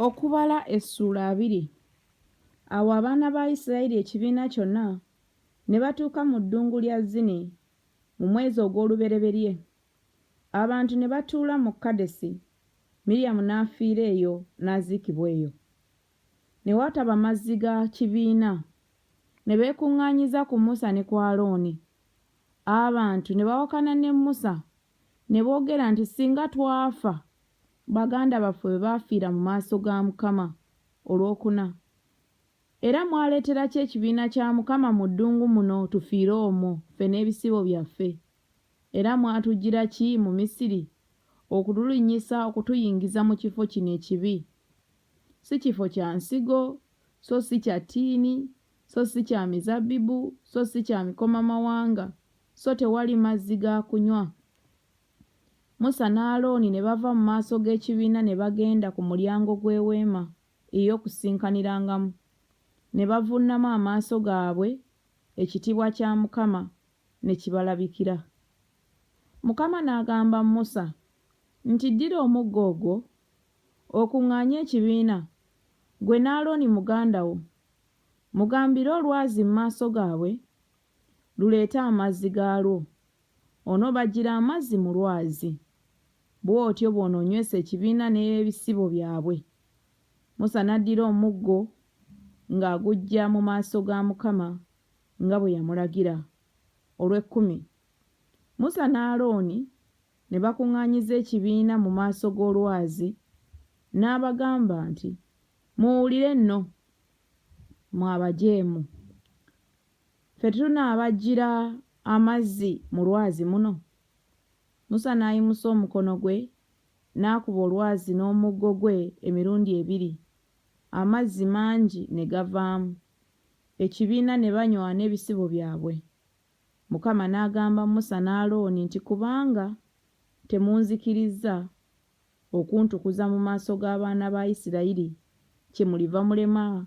Okubala essula 2. Awo abaana ba Isirayiri ekibiina kyonna ne batuuka mu ddungu lya Zini mu mwezi ogw'olubereberye. Abantu ne batuula mu Kadesi, Miriyamu n'afiira eyo n'aziikibwa eyo. Ne wataba mazzi ga kibiina, ne beekuŋŋaanyiza ku Musa ne ku Alooni. Abantu ne bawakana ne Musa ne boogera nti singa twafa baganda baffe bwe baafiira mu maaso ga Mukama olwokuna. Era mwaleetera ki ekibiina kya Mukama mu ddungu muno tufiire omwo ffe n'ebisibo byaffe? Era mwatujjira ki mu Misiri okutulinnyisa okutuyingiza mu kifo kino ekibi? Si kifo kya nsigo, so si kya ttiini, so si kya mizabbibu, so si kya mikomamawanga, so tewali mazzi ga kunywa. Musa ne Alooni ne bava mu maaso g'ekibiina ne bagenda ku mulyango gw'eweema ey'okusinkanirangamu. Ne bavuunama amaaso gaabwe, ekitiibwa kya Mukama ne kibalabikira. Mukama n'agamba Musa nti ddira omuggo ogwo okuŋŋaanye ekibiina, gwe ne Alooni muganda wo, mugambire olwazi mu maaso gaabwe luleete amazzi gaalwo, onoobaggira amazzi mu lwazi. Bw'otyo bw'onoonywesa ekibiina n'ebisibo byabwe. Musa n'addira omuggo ng'aguggya mu maaso ga Mukama nga bwe yamulagira. Olw'ekkumi. Musa ne Alooni ne bakuŋŋaanyiza ekibiina mu maaso g'olwazi, n'abagamba nti, muwulire nno, mwe abajeemu. Ffe tunaabaggira amazzi mu lwazi muno? Musa n'ayimusa omukono gwe n'akuba olwazi n'omuggo gwe emirundi 2, amazzi mangi ne gavaamu, ekibiina ne banywa n'ebisibo byabwe. Mukama n'agamba Musa ne Alooni nti kubanga temunzikirizza okuntukuza mu maaso g'abaana ba Isirayiri, kyemuliva mulema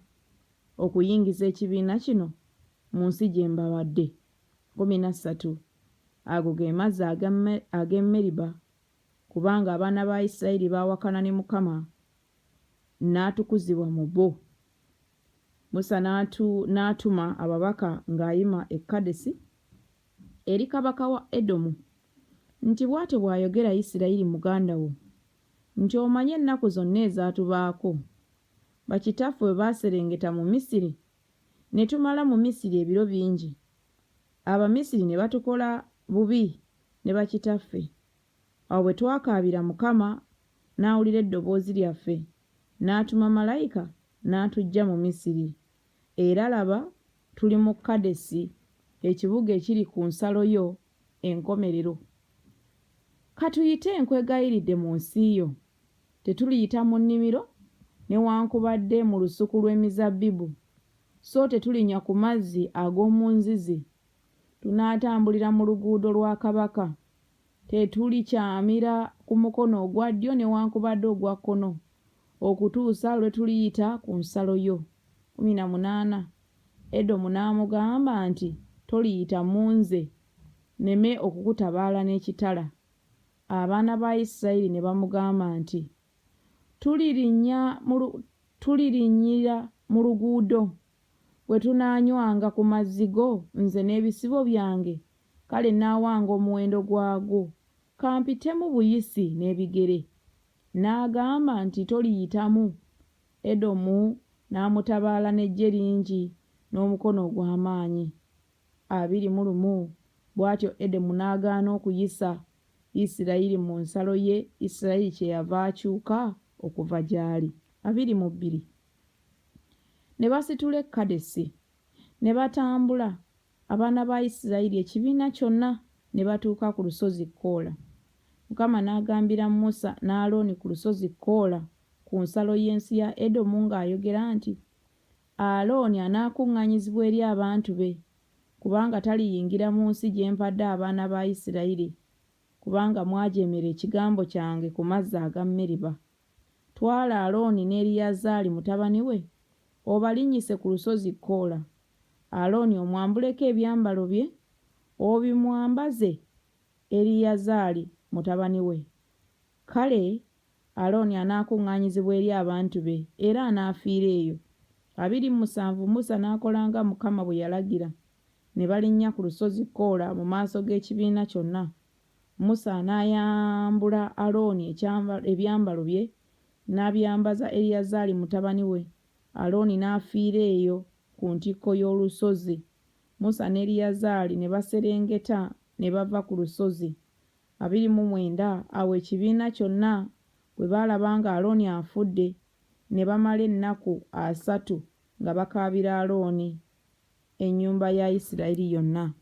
okuyingiza ekibiina kino mu nsi gye mbawadde. 13. Ago ge mazzi ag'e Meriba, kubanga abaana ba Isirayiri baawakana ne Mukama n'atukuzibwa mu bo. Musa n'atuma ababaka ng'ayima e Kadesi eri kabaka wa Edomu nti bw'atyo bw'ayogera Isirayiri muganda wo, nti omanye ennaku zonna ezaatubaako bakitaffe bwe baaserengeta mu Misiri, ne tumala mu Misiri ebiro bingi. Abamisiri ne batukola bubi ne bakitaffe. Awo bwe twakaabira Mukama n'awulira eddoboozi lyaffe, n'atuma malayika n'atuggya mu Misiri. Era laba tuli mu Kadesi, ekibuga ekiri ku nsalo yo enkomerero. Katuyite nkwegayiridde mu nsi yo, tetuliyita mu nnimiro newankubadde mu lusuku lw'emizabbibu, so tetulinywa ku mazzi ag'omu nzizi. Tunaatambulira mu luguudo lwa kabaka, tetulikyamira ku mukono ogwa ddyo newankubadde ogwa kkono, okutuusa lwe tuliyita ku nsalo yo. 18. Edomu n'amugamba nti toliyita mu nze, nneme okukutabaala n'ekitala. Abaana ba Isirayiri ne bamugamba nti tulirinyira mu luguudo bwe tunaanywanga ku mazzi go, nze n'ebisibo byange, kale naawanga omuwendo gwagwo, kampitemu buyisi n'ebigere. N'agamba nti toliyitamu. Edomu n'amutabaala n'eggye lingi n'omukono ogw'amaanyi. 21. Bw'atyo Edomu n'agaana okuyisa Isirayiri mu nsalo ye, Isirayiri kyeyava akyuka okuva gy'ali. 22. Ne basitula e Kadesi ne batambula abaana ba Isirayiri ekibiina kyonna ne batuuka ku lusozi Koola. Mukama n'agambira Musa ne Alooni ku lusozi Koola ku nsalo y'ensi ya Edomu ng'ayogera nti, Alooni anaakuŋŋaanyizibwa eri abantu be, kubanga taliyingira mu nsi gye mpadde abaana ba Isirayiri, kubanga mwajeemera ekigambo kyange ku mazzi aga Meriba. Twala Alooni ne Eriyazaali mutabani we, obalinnyise ku lusozi Koola. Alooni omwambuleko ebyambalo bye, obimwambaze Eriyazaali mutabani we. Kale Alooni anaakuŋŋaanyizibwa eri abantu be era anaafiira eyo. 27 Musa n'akola nga Mukama bwe yalagira. Ne balinnya ku lusozi Koola mu maaso g'ekibiina kyonna. Musa n'ayambula Alooni ebyambalo bye n'abyambaza Eriyazaali mutabani we. Alooni n'afiira eyo ku ntikko y'olusozi. Musa ne Eriyazaali ne baserengeta ne bava ku lusozi. 29 Awo ekibiina kyonna bwe baalaba nga Alooni afudde, ne bamala ennaku 3 nga bakaabira Alooni, ennyumba ya Isirayiri yonna.